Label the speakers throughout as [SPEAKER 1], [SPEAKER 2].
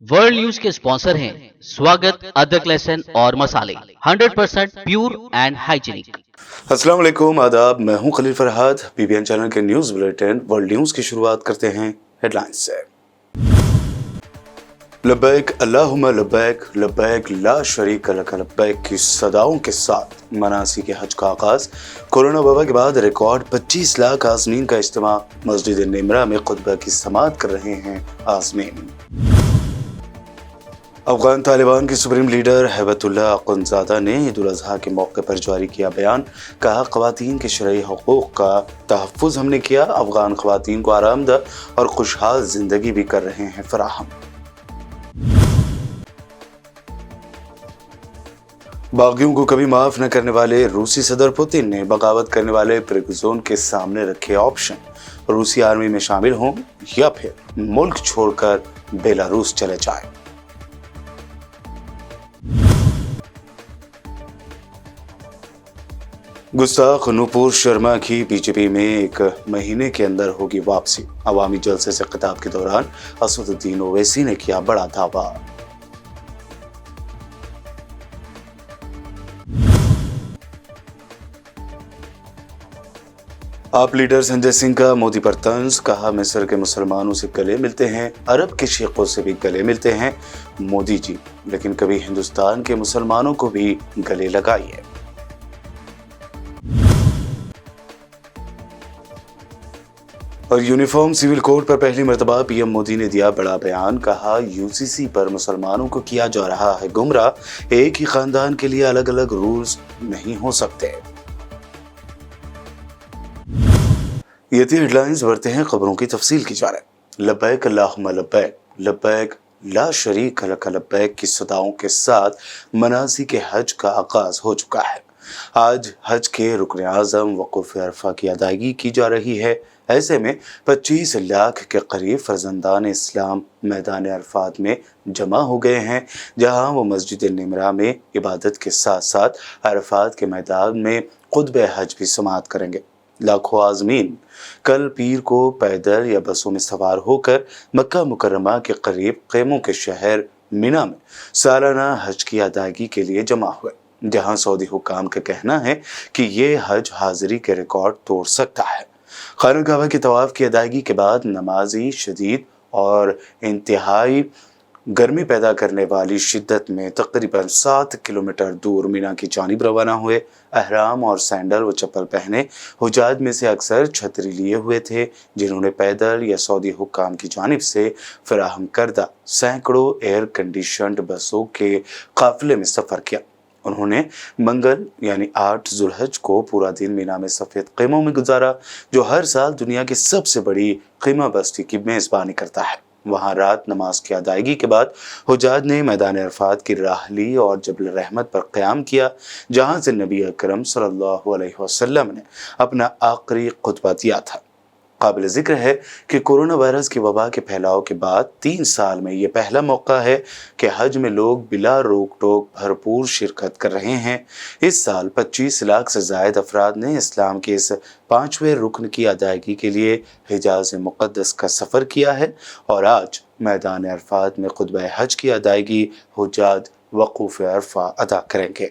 [SPEAKER 1] World news के sponsor हैं स्वागत, अदरक, लहसुन और मसाले 100% प्योर एंड हाइजीनिक।
[SPEAKER 2] अस्सलाम वालेकुम, आदाब। मैं हूं खलील फरहाद। पीबीएन चैनल के न्यूज बुलेटिन वर्ल्ड न्यूज की शुरुआत करते हैं हेडलाइंस से। लब्बैक अल्लाहुम्मा लब्बैक, लब्बैक ला शरीक लक लब्बैक की सदाओं के साथ मनासिक हज का आगाज। कोरोना वबा के बाद रिकॉर्ड 25 लाख आज़मीन का इज्तिमा। मस्जिद निमरा में खुतबा की समाअत कर रहे हैं आज़मीन। अफगान तालिबान की सुप्रीम लीडर हैबतुल्लाह अखुंज़ादा ने ईद उल अज़हा के मौके पर जारी किया बयान। कहा, ख़वातीन के शरई हुकूक़ का तहफ़्फ़ुज़ हमने किया। अफगान ख़वातीन को आरामदह और खुशहाल ज़िंदगी भी कर रहे हैं फराहम। बागियों को कभी माफ़ न करने वाले रूसी सदर पुतिन ने बगावत करने वाले प्रिगोजिन के सामने रखे ऑप्शन। रूसी आर्मी में शामिल हों या फिर मुल्क छोड़कर बेलारूस चले जाएं। गुस्ताख नूपुर शर्मा की बीजेपी में एक महीने के अंदर होगी वापसी। अवामी जलसे से खिताब के दौरान असदुद्दीन ओवैसी ने किया बड़ा दावा। आप लीडर संजय सिंह का मोदी पर तंज। कहा, मिस्र के मुसलमानों से गले मिलते हैं, अरब के शेखों से भी गले मिलते हैं मोदी जी, लेकिन कभी हिंदुस्तान के मुसलमानों को भी गले लगाइए। और यूनिफॉर्म सिविल कोड पर पहली मर्तबा पीएम मोदी ने दिया बड़ा बयान। कहा, यूसीसी पर मुसलमानों को किया जा रहा है गुमराह। एक ही खानदान के लिए अलग अलग रूल्स नहीं हो सकते। ये थी हेडलाइंस। बढ़ते हैं खबरों की तफसील की जानिब। लब्बैक अल्लाहुम्मा लब्बैक, लब्बैक ला शरीक लक लब्बैक की सदाओं के साथ मनासिक हज का आगाज हो चुका है। आज हज के रुकन आज़म वक़ूफ़ अरफा की अदायगी की जा रही है। ऐसे में 25 लाख के करीब फर्जंदान इस्लाम मैदान अरफात में जमा हो गए हैं, जहां वो मस्जिद निमरा में इबादत के साथ साथ अरफात के मैदान में खुतबे हज भी समाअत करेंगे। लाखों आज़मीन कल पीर को पैदल या बसों में सवार होकर मक्का मुकर्रमा के करीब क़ैमों के शहर मिना में सालाना हज की अदायगी के लिए जमा हुए, जहां सऊदी हुकाम का कहना है कि ये हज हाजिरी के रिकॉर्ड तोड़ सकता है। खाना काबा की तवाफ की अदायगी के बाद नमाजी शदीद और इंतहाई गर्मी पैदा करने वाली शिद्दत में तकरीबन 7 किलोमीटर दूर मिना की जानिब रवाना हुए। अहराम और सैंडल व चप्पल पहने हुजाज में से अक्सर छतरी लिए हुए थे, जिन्होंने पैदल या सऊदी हुक्काम की जानिब से फराहम करदा सैकड़ों एयर कंडीशन्ड बसों के काफिले में सफ़र किया। उन्होंने मंगल यानी 8 ज़ुल्हज को पूरा दिन मिना में सफ़ेद क़ैमों में गुजारा, जो हर साल दुनिया की सबसे बड़ी क़ैमा बस्ती की मेज़बानी करता है। वहाँ रात नमाज की अदायगी के बाद हुजाज ने मैदान अरफात की राह ली और जबल रहमत पर क़याम किया, जहाँ से नबी अकरम सल्लल्लाहु अलैहि वसल्लम ने अपना आखिरी खुतबा दिया था। काबिल ज़िक्र है कि कोरोना वायरस की वबा के फैलाव के बाद 3 साल में ये पहला मौका है कि हज में लोग बिला रोक टोक भरपूर शिरकत कर रहे हैं। इस साल 25 लाख से ज़ायद अफराद ने इस्लाम के इस 5वें रुकन की अदायगी के लिए हिजाज़ मुक़द्दस का सफ़र किया है और आज मैदान अरफात में खुतबा हज की अदायगी हुजाज वक़ूफ़ अरफा अदा करेंगे।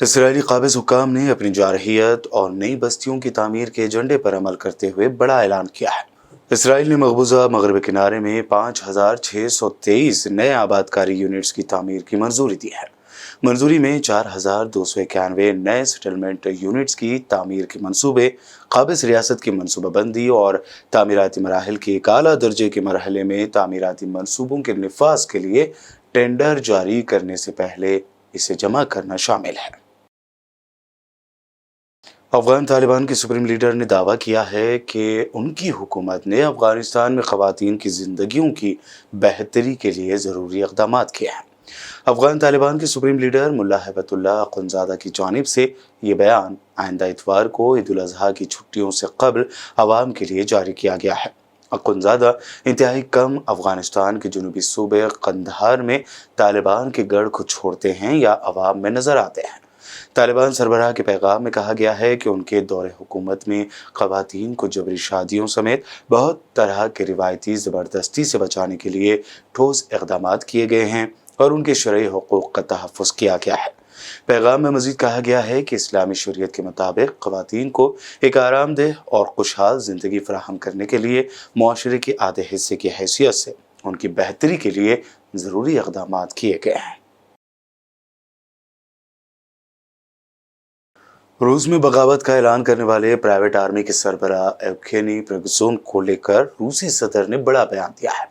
[SPEAKER 2] इसराइली काबिज हुक्काम ने अपनी जारहियत और नई बस्तियों की तामीर के एजेंडे पर अमल करते हुए बड़ा ऐलान किया है। इसराइल ने मकबूजा मगरबी किनारे में 5,623 नए आबादकारी यूनिट्स की तामीर की मंजूरी दी है। मंजूरी में 4,291 नए सेटलमेंट यूनिट्स की तामीर के मंसूबे, काबिज रियासत की मनसूबाबंदी और तामीराती मराहिल के एक आला दर्जे के मरहले में तामीराती मंसूबों के निफाज के लिए टेंडर जारी करने से पहले इसे जमा करना शामिल है। अफगान तालिबान के सुप्रीम लीडर ने दावा किया है कि उनकी हुकूमत ने अफगानिस्तान में ख़वातीन की ज़िंदगियों की बेहतरी के लिए ज़रूरी इक़दाम किए हैं। अफगान तालिबान के सुप्रीम लीडर मुल्ला हैबतुल्लाह अख़ुंज़ादा की जानिब से ये बयान आइंदा इतवार को ईद उल अज़हा की छुट्टियों से कबल आवाम के लिए जारी किया गया है। अख़ुंज़ादा इंतहाई कम अफगानिस्तान के जनूबी सूबे कंदहार में तालिबान के गढ़ को छोड़ते हैं या अवाम में नज़र आते हैं। तालिबान सरबराह के पैगाम में कहा गया है कि उनके दौरे हुकूमत में ख़वातीन को जबरी शादियों समेत बहुत तरह के रिवायती ज़बरदस्ती से बचाने के लिए ठोस इक़दाम किए गए हैं और उनके शरई हुकूक़ का तहफ़्फ़ुज़ किया गया है। पैगाम में मज़ीद कहा गया है कि इस्लामी शरीयत के मुताबिक ख़वातीन को एक आरामदेह और खुशहाल ज़िंदगी फराहम करने के लिए मुआशरे के आधे हिस्से की हैसियत से उनकी बेहतरी के लिए ज़रूरी इक़दाम किए गए हैं। रूस में बगावत का ऐलान करने वाले प्राइवेट आर्मी के सरबराह एवगेनी प्रिगोजिन को लेकर रूसी सदर ने बड़ा बयान दिया है।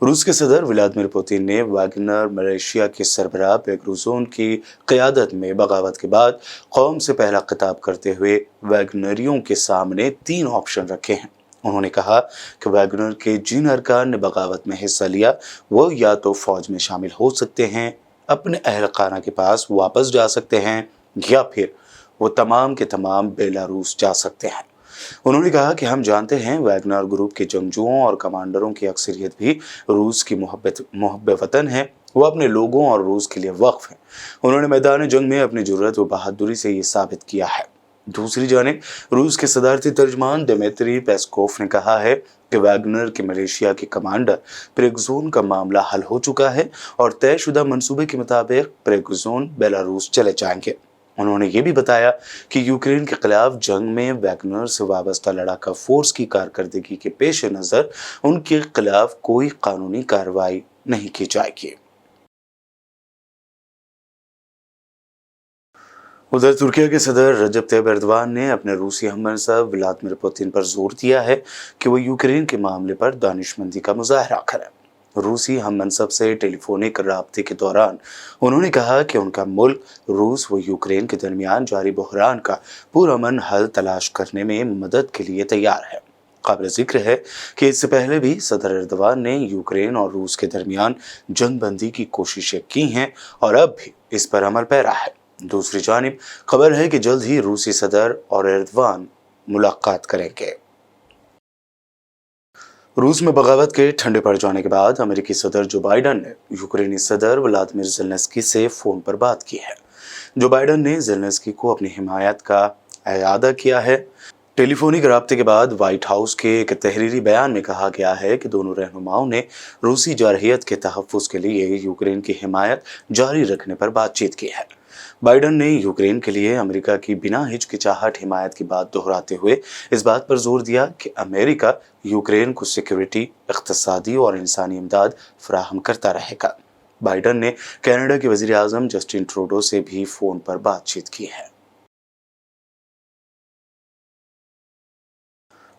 [SPEAKER 2] रूस के सदर व्लादिमीर पुतिन ने वैगनर मिलिशिया के सरबराह प्रिगोजिन की क़यादत में बगावत के बाद कौम से पहला खिताब करते हुए वैगनरियों के सामने 3 ऑप्शन रखे हैं। उन्होंने कहा कि वैगनर के जिन अरकान ने बगावत में हिस्सा लिया वो या तो फौज में शामिल हो सकते हैं, अपने अहलखाना के पास वापस जा सकते हैं या फिर वो तमाम के तमाम बेलारूस जा सकते हैं। उन्होंने कहा कि हम जानते हैं वैगनर ग्रुप के जंगजुओं और कमांडरों की अक्सरियत भी रूस की मुहब्ब वतन है, वो अपने लोगों और रूस के लिए वक्फ है। उन्होंने मैदान जंग में अपनी जुर्रत व बहादुरी से ये साबित किया है। दूसरी जानिब रूस के सदारती तर्जमान दिमित्री पेस्कोव ने कहा है कि वैगनर के मलेशिया के कमांडर प्रिगोजिन का मामला हल हो चुका है और तयशुदा मंसूबे के मुताबिक प्रिगोजिन बेलारूस चले जाएंगे। उन्होंने ये भी बताया कि यूक्रेन के खिलाफ जंग में वैगनर से वाबस्ता लड़ाका फोर्स की कारकर्दगी के पेश नज़र उनके खिलाफ कोई कानूनी कार्रवाई नहीं की जाएगी। उधर तुर्की के सदर रजब तैयब एर्दोगान ने अपने रूसी हममनसब व्लादिमीर पुतिन पर जोर दिया है कि वो यूक्रेन के मामले पर दानिशमंदी का मुजाहरा करें। रूसी हममनसब से टेलीफोनिक राब्ते के दौरान उन्होंने कहा कि उनका मुल्क रूस व यूक्रेन के दरमियान जारी बहरान का पुरअमन हल तलाश करने में मदद के लिए तैयार है। काबिल जिक्र है कि इससे पहले भी सदर एर्दोगान ने यूक्रेन और रूस के दरमियान जंगबंदी की कोशिशें की हैं और अब भी इस पर अमल पैरा है। दूसरी जानिब खबर है कि जल्द ही रूसी सदर और एर्दोगान मुलाकात करेंगे। रूस में बगावत के ठंडे पड़ जाने के बाद अमेरिकी सदर जो बाइडन ने यूक्रेनी सदर व्लादिमीर ज़ेलेंस्की से फ़ोन पर बात की है। जो बाइडन ने ज़ेलेंस्की को अपनी हिमायत का एआदा किया है। टेलीफोनिक राब्ते के बाद व्हाइट हाउस के एक तहरीरी बयान में कहा गया है कि दोनों रहनुमाओं ने रूसी जारहियत के तहफ़्फ़ुज़ के लिए यूक्रेन की हिमायत जारी रखने पर बातचीत की है। बाइडन ने यूक्रेन के लिए अमेरिका की बिना हिचकिचाहट हिमायत की बात दोहराते हुए इस बात पर जोर दिया कि अमेरिका यूक्रेन को सिक्योरिटी, इक़्तिसादी और इंसानी इमदाद फराहम करता रहेगा। बाइडन ने कनाडा के वज़ीर आज़म जस्टिन ट्रूडो से भी फ़ोन पर बातचीत की है।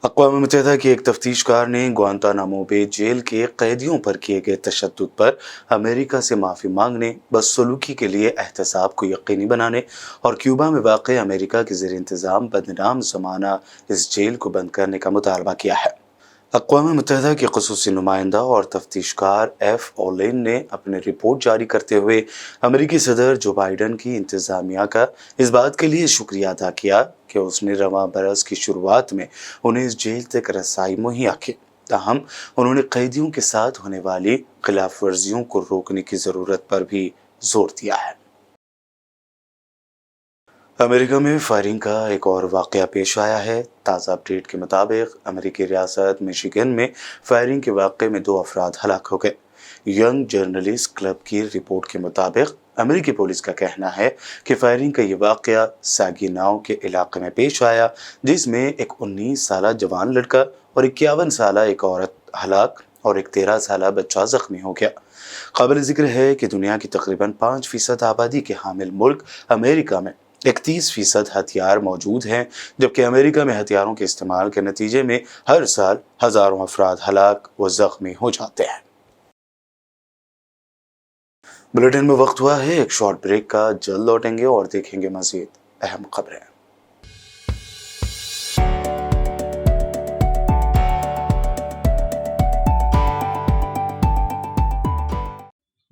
[SPEAKER 2] अक़वाम मुत्तहिदा की एक तफ्तीशकार ने ग्वांतानामो बे जेल के कैदियों पर किए गए तशद्दुद पर अमेरिका से माफ़ी मांगने, बदसलूकी के लिए एहतसाब को यकीनी बनाने और क्यूबा में वाक़ अमेरिका के ज़ेर इंतज़ाम बदनाम ज़माना इस जेल को बंद करने का मुतालबा किया है। अक़वाम मुत्तहिदा के ख़ुसूसी नुमाइंदा और तफ्तीशकार एफ ओलेन ने अपनी रिपोर्ट जारी करते हुए अमेरिकी सदर जो बाइडन की इंतज़ामिया का इस बात के लिए शुक्रिया अदा किया कि उसने रवां बरस की शुरुआत में उन्हें इस जेल तक रसाई मुहैया की। ताहम उन्होंने कैदियों के साथ होने वाली खिलाफ वर्जियों को रोकने की ज़रूरत पर भी जोर दिया है। अमेरिका में फायरिंग का एक और वाक़या पेश आया है। ताज़ा अपडेट के मुताबिक अमेरिकी रियासत मिशिगन में फायरिंग के वाक़े में 2 अफराद हलाक हो गए। यंग जर्नलिस्ट क्लब की रिपोर्ट के मुताबिक अमेरिकी पुलिस का कहना है कि फायरिंग का ये वाक़या सैगिनाओ के इलाके में पेश आया, जिसमें एक 19 साला जवान लड़का और 51 साला एक औरत हलाक और एक 13 साला बच्चा ज़ख्मी हो गया। काबिल ज़िक्र है कि दुनिया की तकरीबन 5% आबादी के हामिल मुल्क अमेरिका में 31% हथियार मौजूद हैं, जबकि अमेरिका में हथियारों के इस्तेमाल के नतीजे में हर साल हज़ारों अफराद हलाक व ज़ख्मी हो जाते हैं। बुलेटिन में वक्त हुआ है एक शॉर्ट ब्रेक का। जल्द लौटेंगे और देखेंगे मज़ीद अहम खबरें।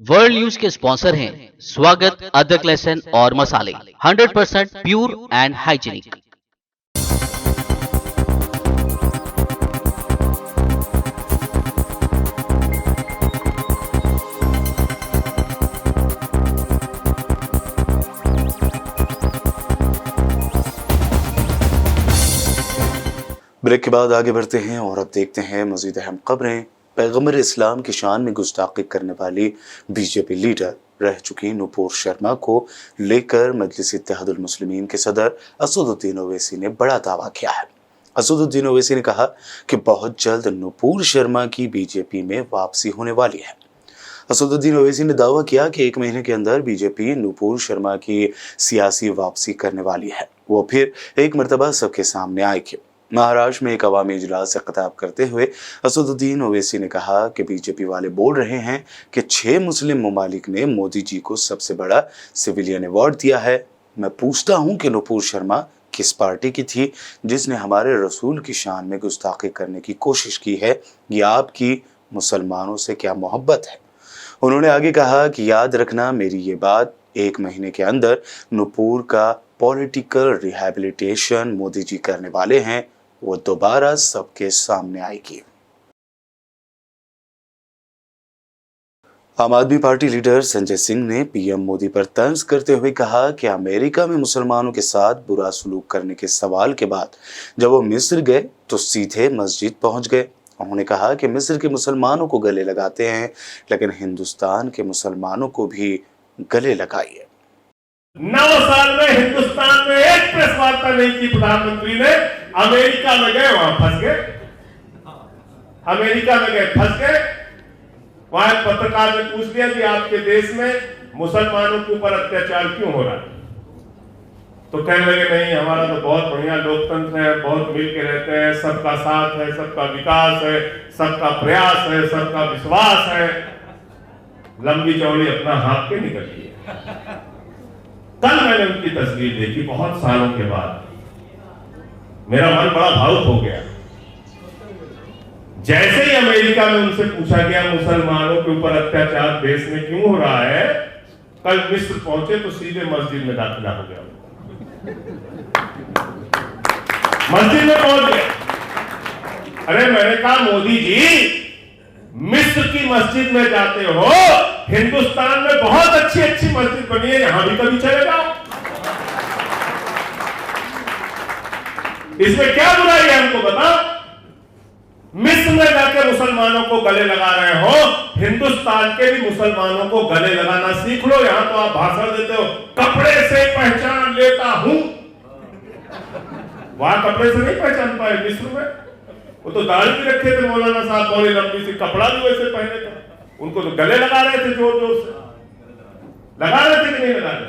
[SPEAKER 1] वर्ल्ड न्यूज के स्पॉन्सर हैं स्वागत, अदरक, लहसुन और मसाले, 100% प्योर एंड हाइजीनिक।
[SPEAKER 2] ब्रेक के बाद आगे बढ़ते हैं और अब देखते हैं मज़ीद अहम खबरें। पैगम्बर इस्लाम की शान में गुस्ताखी करने वाली बीजेपी लीडर रह चुकी नुपुर शर्मा को लेकर मजलिस इत्तेहादुल मुस्लिमीन के सदर असदुद्दीन ओवैसी ने बड़ा दावा किया है। असदुद्दीन ओवैसी ने कहा कि बहुत जल्द नुपुर शर्मा की बीजेपी में वापसी होने वाली है। असदुद्दीन ओवैसी ने दावा किया कि 1 महीने के अंदर बीजेपी नुपुर शर्मा की सियासी वापसी करने वाली है। वो फिर एक मरतबा सबके सामने आएगी। महाराष्ट्र में एक अवामी इजलास से खिताब करते हुए असदुद्दीन ओवैसी ने कहा कि बीजेपी वाले बोल रहे हैं कि 6 मुस्लिम ममालिक ने मोदी जी को सबसे बड़ा सिविलियन अवार्ड दिया है। मैं पूछता हूं कि नुपुर शर्मा किस पार्टी की थी जिसने हमारे रसूल की शान में गुस्ताखी करने की कोशिश की है, या आपकी मुसलमानों से क्या मोहब्बत है। उन्होंने आगे कहा कि याद रखना मेरी ये बात, 1 महीने के अंदर नुपुर का पॉलिटिकल रिहैबिलिटेशन मोदी जी करने वाले हैं, वो दोबारा सबके सामने आएगी। आम आदमी पार्टी लीडर संजय सिंह ने पीएम मोदी पर तंज करते हुए कहा कि अमेरिका में मुसलमानों के साथ बुरा सलूक करने के सवाल के बाद जब वो मिस्र गए तो सीधे मस्जिद पहुंच गए। उन्होंने कहा कि मिस्र के मुसलमानों को गले लगाते हैं, लेकिन हिंदुस्तान के मुसलमानों को भी गले लगाइए।
[SPEAKER 3] 9 साल में हिंदुस्तान में एक प्रेस वार्ता नहीं की प्रधानमंत्री ने। अमेरिका में गए, वहां फंस गए। अमेरिका में गए, फंस गए। वहां पत्रकार ने पूछ लिया कि आपके देश में मुसलमानों के ऊपर अत्याचार क्यों हो रहा है, तो कहने लगे नहीं, हमारा तो बहुत बढ़िया लोकतंत्र है, बहुत मिल के रहते हैं, सबका साथ है, सबका विकास है, सबका प्रयास है, सबका विश्वास है। लंबी चौड़ी अपना हाथ के निकल लिए। कल मैंने उनकी तस्वीर देखी, बहुत सालों के बाद। मेरा मन बड़ा भावुक हो गया। जैसे ही अमेरिका में उनसे पूछा गया मुसलमानों के ऊपर अत्याचार देश में क्यों हो रहा है, कल मिस्र पहुंचे तो सीधे मस्जिद में दाखिला हो गया। मस्जिद में पहुंच गए। अरे मैंने कहा मोदी जी, मिस्र की मस्जिद में जाते हो, हिंदुस्तान में बहुत अच्छी अच्छी मस्जिद बनी है, यहां भी कभी चले जाओ। इसमें क्या बुराई है हमको बताओ। मिस्र में जाकर मुसलमानों को गले लगा रहे हो, हिंदुस्तान के भी मुसलमानों को गले लगाना सीख लो। यहां तो आप भाषण देते हो, कपड़े से पहचान लेता हूं। वहां कपड़े से नहीं पहचान पाए मिस्र में। वो तो दाढ़ी भी रखे थे मौलाना साहब, बड़ी लंबी सी, कपड़ा भी वैसे पहने थे। उनको तो गले लगा रहे थे, जोर जोर से लगा रहे थे कि नहीं लगा रहे।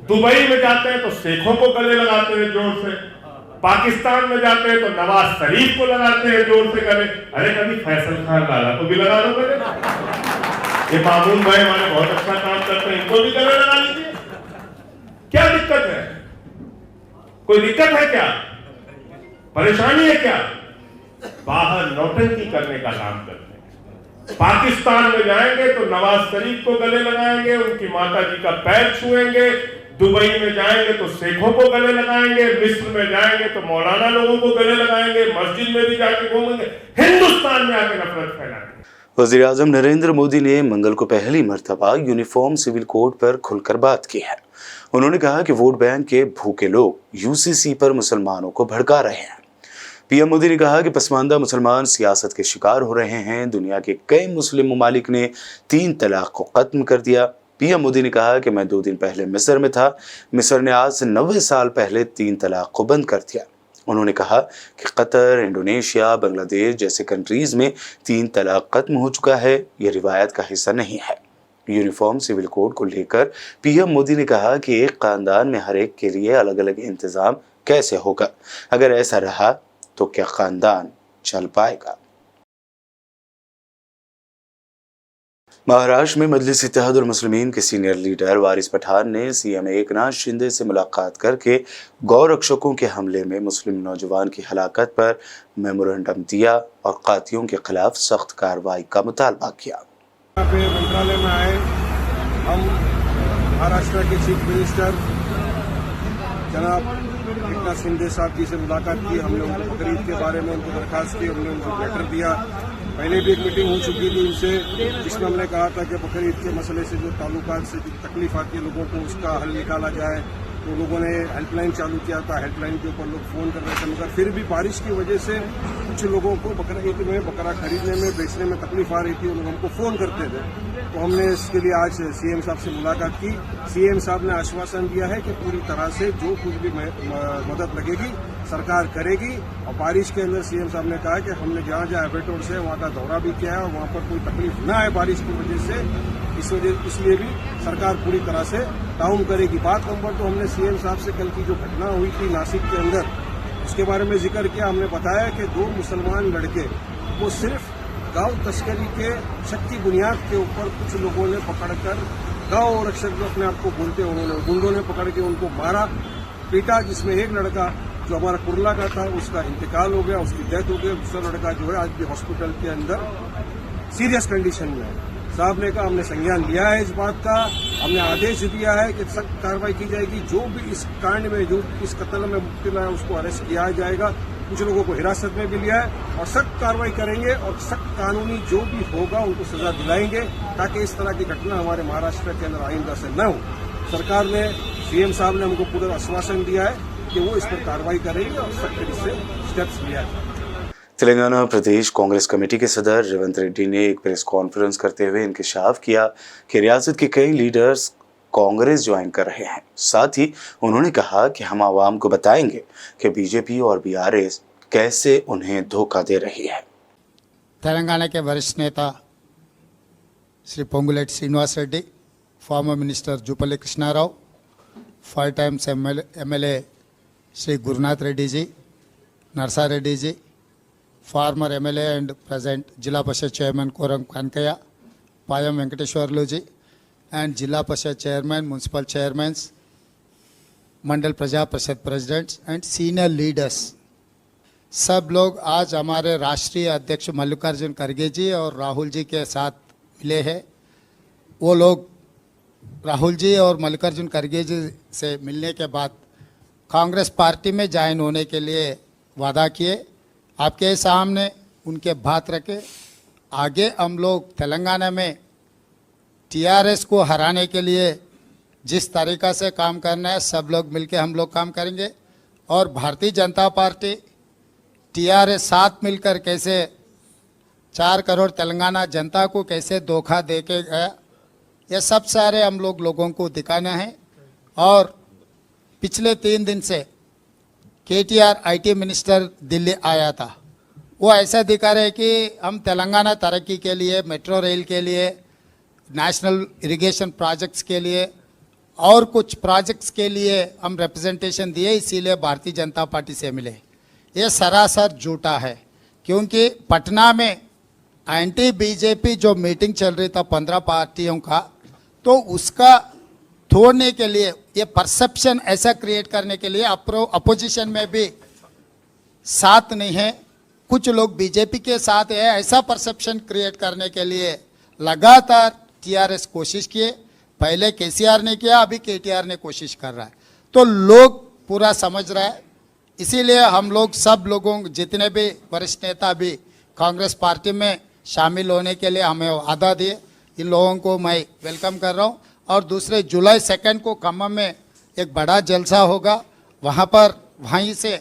[SPEAKER 3] दुबई में जाते हैं तो शेखों को गले लगाते हैं जोर से, पाकिस्तान में जाते हैं तो नवाज शरीफ को लगाते हैं जोर से गले। अरे कभी फैसल खान लाला को भी लगा लो गले। ये मामून भाई हमारे बहुत अच्छा काम करते हैं, इनको भी गले लगा लीजिए। क्या दिक्कत है? कोई दिक्कत है क्या? परेशानी है क्या? बाहर नौटंकी करने का काम करते हैं। पाकिस्तान में जाएंगे तो नवाज शरीफ को गले लगाएंगे, उनकी माता जी का पैर छुएंगे। दुबई में जाएंगे तो शेखों को गले लगाएंगे, मिस्र में जाएंगे तो मौलाना लोगों को गले लगाएंगे, मस्जिद में भी जाके घूमेंगे, हिंदुस्तान में आके नफरत फैलाएंगे।
[SPEAKER 2] वज़ीर आज़म नरेंद्र मोदी ने मंगल को पहली मर्तबा यूनिफॉर्म सिविल कोड पर खुलकर बात की है। उन्होंने कहा कि वोट बैंक के भूखे लोग यूसीसी पर मुसलमानों को भड़का रहे हैं। पीएम मोदी ने कहा कि पसमानदा मुसलमान सियासत के शिकार हो रहे हैं। दुनिया के कई मुस्लिम ममालिक ने 3 तलाक को खत्म कर दिया। पीएम मोदी ने कहा कि मैं 2 दिन पहले मिस्र में था। मिस्र ने आज से 90 साल पहले 3 तलाक को बंद कर दिया। उन्होंने कहा कि कतर, इंडोनेशिया, बांग्लादेश जैसे कंट्रीज में 3 तलाक खत्म हो चुका है। यह रिवायत का हिस्सा नहीं है। यूनिफॉर्म सिविल कोड को लेकर पीएम मोदी ने कहा कि एक खानदान में हर एक के लिए अलग अलग इंतजाम कैसे होगा? अगर ऐसा रहा तो क्या खानदान चल पाएगा? महाराष्ट्र में मजलिस इत्तेहादुल मुस्लिमीन के सीनियर लीडर वारिस पठान ने सीएम एकनाथ शिंदे से मुलाकात करके गौरक्षकों के हमले में मुस्लिम नौजवान की हलाकत पर मेमोरेंडम दिया और कातियों के खिलाफ सख्त कार्रवाई का मुतालबा किया।
[SPEAKER 4] मंत्रालय में आए हम महाराष्ट्र के चीफ मिनिस्टर जनाब एकनाथ शिंदे साहब जी से मुलाकात की। हमने उनको बकरीद के बारे में उनको दरखास्त की, हमने उनको लेटर दिया। पहले भी एक मीटिंग हो चुकी थी उनसे, जिसमें हमने कहा था कि बकरीद के मसले से जो ताल्लुकात से जो तकलीफ आती है लोगों को, उसका हल निकाला जाए। तो लोगों ने हेल्पलाइन चालू किया था, हेल्पलाइन के ऊपर लोग फ़ोन कर रहे थे, मगर फिर भी बारिश की वजह से कुछ लोगों को बकरीद में बकरा खरीदने में, बेचने में तकलीफ आ रही थी। वो लोग हमको फ़ोन करते थे। तो हमने इसके लिए आज सीएम साहब से मुलाकात की। सीएम साहब ने आश्वासन दिया है कि पूरी तरह से जो कुछ भी मदद लगेगी सरकार करेगी। और बारिश के अंदर सीएम साहब ने कहा कि हमने जहाँ जहाँ एबेटोर्स है वहाँ का दौरा भी किया है और वहाँ पर कोई तकलीफ ना आए बारिश की वजह से, इसलिए भी सरकार पूरी तरह से ताउन करेगी। बात नंबर 2, हमने सीएम साहब से कल की जो घटना हुई थी नासिक के अंदर, उसके बारे में जिक्र किया। हमने बताया कि 2 मुसलमान लड़के वो सिर्फ गांव तस्करी के शक की बुनियाद के ऊपर कुछ लोगों ने पकड़कर, गांव रक्षक जो अपने आप को बोलते हैं, उन्होंने गुंडों ने पकड़ के उनको मारा, पीटा, जिसमें एक लड़का जो हमारा कुर्ला का था उसका इंतकाल हो गया, उसकी डेथ हो गई। दूसरा लड़का जो है आज भी हॉस्पिटल के अंदर सीरियस कंडीशन में है। साहब ने कहा हमने संज्ञान लिया है इस बात का, हमने आदेश दिया है कि सख्त कार्रवाई की जाएगी। जो भी इस कांड में, जो इस कत्ल में मुब्तला है उसको अरेस्ट किया जाएगा। कुछ लोगों को हिरासत में भी लिया है और सख्त कार्रवाई करेंगे और सख्त कानूनी जो भी होगा उनको सजा दिलाएंगे, ताकि इस तरह की घटना हमारे महाराष्ट्र के अंदर आइंदा से न हो। सरकार ने, सीएम साहब ने हमको पूरा आश्वासन दिया है कि वो इस पर कार्रवाई करेंगे और सख्ती से स्टेप्स लिया जाए।
[SPEAKER 2] तेलंगाना प्रदेश कांग्रेस कमेटी के सदर रेवंत रेड्डी ने एक प्रेस कॉन्फ्रेंस करते हुए इंकशाफ किया कि रियासत के कई लीडर्स कांग्रेस ज्वाइन कर रहे हैं। साथ ही उन्होंने कहा कि हम आवाम को बताएंगे कि बीजेपी और बीआरएस कैसे उन्हें धोखा दे रही है।
[SPEAKER 5] तेलंगाना के वरिष्ठ नेता Shri Ponguleti Srinivas Reddy, former minister Jupally Krishnarao, 5 times MLA Shri Gurunath Reddy ji, Narsa Reddy ji, former MLA and present Jilla Parishad Chairman Koram Kankaya, Payam Venkateshwarlu ji, and Jilla Parishad Chairman, Municipal Chairmans, Mandal Praja Parishad Presidents and Senior Leaders, सब लोग आज हमारे राष्ट्रीय अध्यक्ष मल्लिकार्जुन खड़गे जी और राहुल जी के साथ मिले हैं। वो लोग राहुल जी और मल्लिकार्जुन खड़गे जी से मिलने के बाद कांग्रेस पार्टी में ज्वाइन होने के लिए वादा किए। आपके सामने उनके बात रखे। आगे हम लोग तेलंगाना में टीआरएस को हराने के लिए जिस तरीक़ा से काम करना है, सब लोग मिलके हम लोग काम करेंगे। और भारतीय जनता पार्टी टीआरएस साथ मिलकर कैसे 4 करोड़ तेलंगाना जनता को कैसे धोखा दे के गया, ये सब सारे हम लोगों को दिखाना है। और पिछले 3 दिन से केटीआर आईटी मिनिस्टर दिल्ली आया था, वो ऐसा दिखा रहे कि हम तेलंगाना तरक्की के लिए, मेट्रो रेल के लिए, नेशनल इरिगेशन प्रोजेक्ट्स के लिए और कुछ प्रोजेक्ट्स के लिए हम रिप्रेजेंटेशन दिए, इसीलिए भारतीय जनता पार्टी से मिले। ये सरासर झूठा है, क्योंकि पटना में एंटी बीजेपी जो मीटिंग चल रही था 15 पार्टियों का, तो उसका तोड़ने के लिए, ये परसेप्शन ऐसा क्रिएट करने के लिए अपोजिशन में भी साथ नहीं है, कुछ लोग बीजेपी के साथ है, ऐसा परसेप्शन क्रिएट करने के लिए लगातार टीआरएस कोशिश किए। पहले केसीआर ने किया, अभी केटीआर ने कोशिश कर रहा है, तो लोग पूरा समझ रहा है। इसीलिए हम लोग सब लोगों, जितने भी वरिष्ठ नेता भी कांग्रेस पार्टी में शामिल होने के लिए हमें वादा दिए, इन लोगों को मैं वेलकम कर रहा हूँ। और दूसरे जुलाई 2 को खम्मम में एक बड़ा जलसा होगा, वहाँ पर वहीं से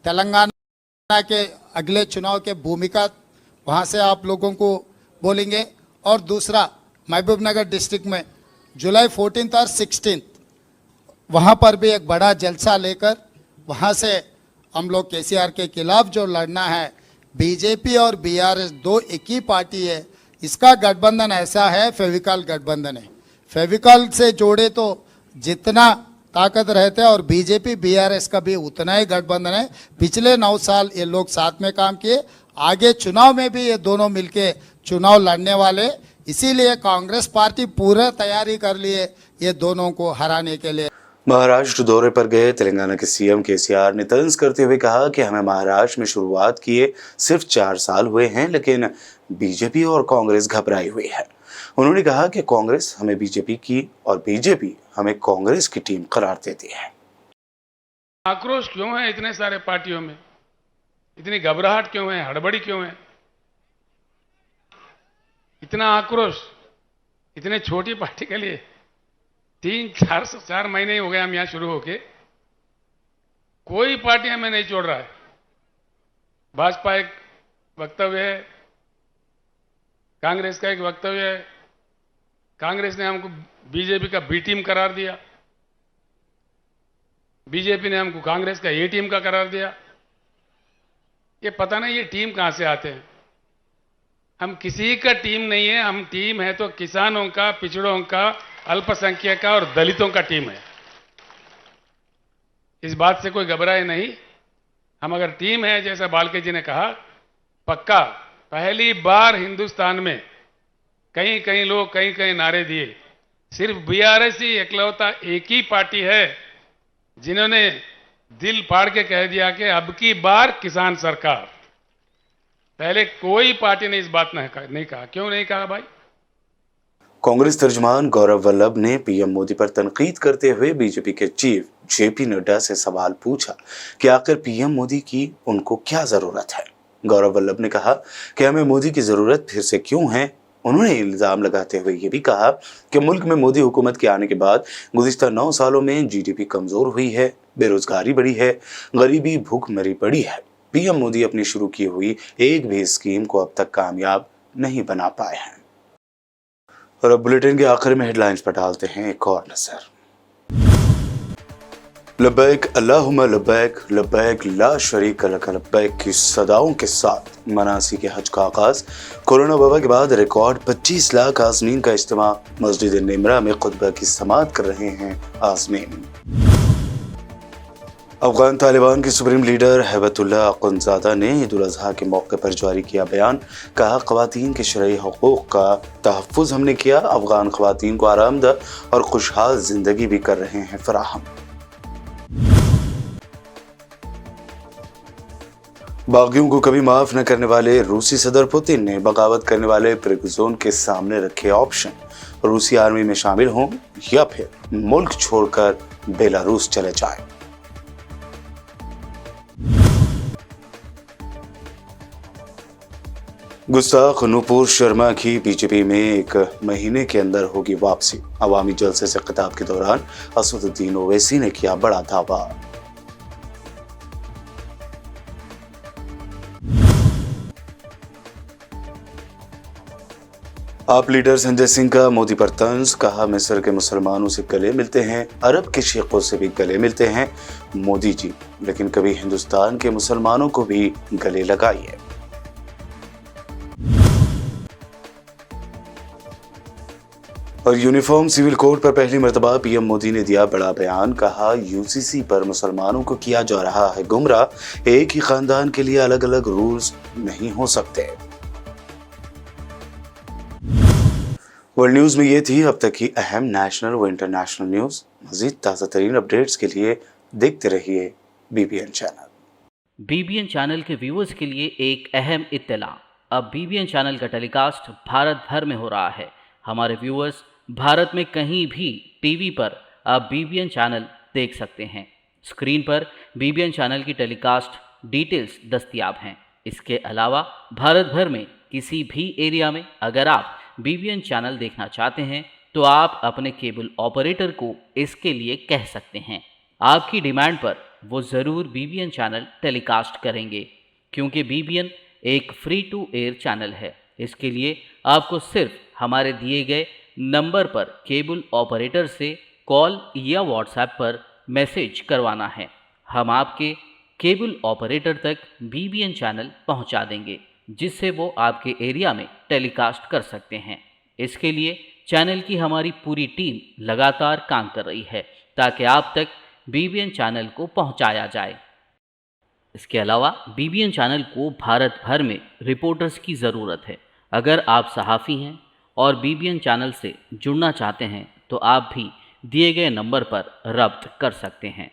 [SPEAKER 5] तेलंगाना के अगले चुनाव के भूमिका वहाँ से आप लोगों को बोलेंगे। और दूसरा महबूबनगर डिस्ट्रिक्ट में जुलाई 14 और 16 वहाँ पर भी एक बड़ा जलसा लेकर वहाँ से हम लोग केसीआर के खिलाफ जो लड़ना है, बीजेपी और बीआरएस दो एक ही पार्टी है, इसका गठबंधन ऐसा है, फेविकॉल गठबंधन है। फेविकॉल से जोड़े तो जितना ताकत रहते हैं, और बीजेपी बीआरएस का भी उतना ही गठबंधन है। पिछले 9 साल ये लोग साथ में काम किए, आगे चुनाव में भी ये दोनों मिलके चुनाव लड़ने वाले, इसीलिए कांग्रेस पार्टी पूरा तैयारी कर लिए ये दोनों को हराने के लिए।
[SPEAKER 2] महाराष्ट्र दौरे पर गए तेलंगाना के सीएम केसीआर ने तंज करते हुए कहा कि हमें महाराष्ट्र में शुरुआत किए सिर्फ 4 साल हुए हैं, लेकिन बीजेपी और कांग्रेस घबराई हुई है। उन्होंने कहा कि कांग्रेस हमें बीजेपी की और बीजेपी हमें कांग्रेस की टीम करार देती है।
[SPEAKER 6] आक्रोश क्यों है इतने सारे पार्टियों में, इतनी घबराहट क्यों है, हड़बड़ी क्यों है, इतना आक्रोश इतने छोटी पार्टी के लिए? 3-4 महीने ही हो गए हम यहां शुरू होके, कोई पार्टी हमें नहीं छोड़ रहा है। भाजपा एक वक्तव्य है, कांग्रेस का एक वक्तव्य है, कांग्रेस ने हमको बीजेपी का बी टीम करार दिया, बीजेपी ने हमको कांग्रेस का ए टीम का करार दिया। ये पता नहीं ये टीम कहां से आते हैं। हम किसी का टीम नहीं है, हम टीम है तो किसानों का, पिछड़ों का, अल्पसंख्यक का और दलितों का टीम है। इस बात से कोई घबराए नहीं। हम अगर टीम है, जैसा बालके जी ने कहा, पक्का पहली बार हिंदुस्तान में कहीं कहीं लोग कहीं कहीं नारे दिए, सिर्फ बीआरएस ही इकलौता एक ही पार्टी है जिन्होंने दिल फाड़ के कह दिया कि अब की बार किसान सरकार। पहले कोई पार्टी ने इस बात नहीं कहा। क्यों नहीं कहा भाई?
[SPEAKER 2] कांग्रेस तर्जमान गौरव वल्लभ ने पीएम मोदी पर तनकीद करते हुए बीजेपी के चीफ जेपी नड्डा से सवाल पूछा कि आखिर पीएम मोदी की उनको क्या जरूरत है। गौरव वल्लभ ने कहा कि हमें मोदी की जरूरत फिर से क्यों है। उन्होंने इल्जाम लगाते हुए ये भी कहा कि मुल्क में मोदी हुकूमत के आने के बाद गुज़िश्ता 9 सालों में जीडीपी कमजोर हुई है, बेरोजगारी बढ़ी है, गरीबी भूखमरी बढ़ी है। पीएम मोदी अपनी शुरू की हुई एक भी स्कीम को अब तक कामयाब नहीं बना पाए हैं। और अब बुलेटिन के आखिर में हेडलाइंस पर डालते हैं एक और नजर। लब्बैक अल्लाहुम्मा लब्बैक, लब्बैक ला शरीक लक लब्बैक की सदाओं के साथ मनासी के हज का आगाज। कोरोना वबा के बाद रिकॉर्ड 25 लाख आज़मीन का इज्तिमा। मस्जिद निमरा में खुतबा की समाअत कर रहे हैं आज़मीन। अफगान तालिबान के सुप्रीम लीडर हैबतुल्लाह अखुंज़ादा ने ईद उल अज़हा के मौके पर जारी किया बयान। कहा, ख़वातीन के शरई हकूक़ का तहफ़्फ़ुज़ हमने किया। अफगान ख़वातीन को आरामदा और खुशहाल ज़िंदगी भी कर रहे हैं फराहम। बागियों को कभी माफ न करने वाले रूसी सदर पुतिन ने बगावत करने वाले प्रिगोजिन के सामने रखे ऑप्शन। रूसी आर्मी में शामिल हों या फिर मुल्क छोड़कर बेलारूस चले जाएं। गुस्ताख नूपुर शर्मा की बीजेपी में 1 महीने के अंदर होगी वापसी। अवामी जलसे से खिताब के दौरान असदुद्दीन ओवैसी ने किया बड़ा दावा। आप लीडर संजय सिंह का मोदी पर तंज। कहा, मिस्र के मुसलमानों से गले मिलते हैं, अरब के शेखों से भी गले मिलते हैं मोदी जी, लेकिन कभी हिंदुस्तान के मुसलमानों को भी गले लगाइए। और यूनिफॉर्म सिविल कोड पर पहली मर्तबा पीएम मोदी ने दिया बड़ा बयान। कहा, यूसीसी पर मुसलमानों को किया जा रहा है गुमराह। एक ही खानदान के लिए अलग अलग रूल्स नहीं हो सकते। वर्ल्ड न्यूज में ये थी अब तक की अहम नेशनल व इंटरनेशनल न्यूज। मजीद ताज़ा तरीन अपडेट्स के लिए देखते रहिए बीबीएन चैनल।
[SPEAKER 1] बीबीएन चैनल के व्यूअर्स के लिए एक अहम इत्तला। अब बीबीएन चैनल का टेलीकास्ट भारत भर में हो रहा है। हमारे व्यूअर्स भारत में कहीं भी टीवी पर अब बीबीएन चैनल देख सकते हैं। स्क्रीन पर बीबीएन चैनल की टेलीकास्ट डिटेल्स दस्तयाब हैं। इसके अलावा भारत भर में किसी भी एरिया में अगर आप बीबीएन चैनल देखना चाहते हैं तो आप अपने केबल ऑपरेटर को इसके लिए कह सकते हैं। आपकी डिमांड पर वो ज़रूर बीबीएन चैनल टेलीकास्ट करेंगे, क्योंकि बीबीएन एक फ्री टू एयर चैनल है। इसके लिए आपको सिर्फ हमारे दिए गए नंबर पर केबल ऑपरेटर से कॉल या व्हाट्सएप पर मैसेज करवाना है। हम आपके केबल ऑपरेटर तक बीबीएन चैनल पहुंचा देंगे, जिससे वो आपके एरिया में टेलीकास्ट कर सकते हैं। इसके लिए चैनल की हमारी पूरी टीम लगातार काम कर रही है ताकि आप तक बीबीएन चैनल को पहुंचाया जाए। इसके अलावा बीबीएन चैनल को भारत भर में रिपोर्टर्स की ज़रूरत है। अगर आप सहाफ़ी हैं और बीबीएन चैनल से जुड़ना चाहते हैं तो आप भी दिए गए नंबर पर रब्त कर सकते हैं।